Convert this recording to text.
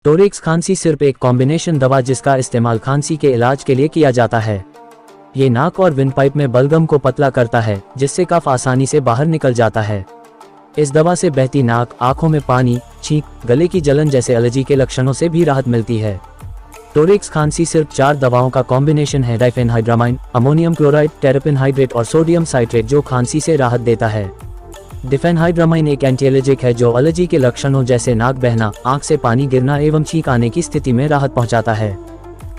टोरेक्स खांसी सिर्फ एक कॉम्बिनेशन दवा जिसका इस्तेमाल खांसी के इलाज के लिए किया जाता है। ये नाक और विंडपाइप में बलगम को पतला करता है, जिससे कफ आसानी से बाहर निकल जाता है। इस दवा से बहती नाक, आंखों में पानी, छींक, गले की जलन जैसे एलर्जी के लक्षणों से भी राहत मिलती है। टोरेक्स खांसी सिर्फ 4 दवाओं का कॉम्बिनेशन है: डाइफेनहाइड्रामाइन, अमोनियम क्लोराइड, टेरापेनहाइड्रेट और सोडियम साइट्रेट, जो खांसी से राहत देता है। डिफेनहाइड्रामाइन एक एंटीएलर्जिक है जो एलर्जी के लक्षणों जैसे नाक बहना, आंख से पानी गिरना एवं छींक आने की स्थिति में राहत पहुंचाता है।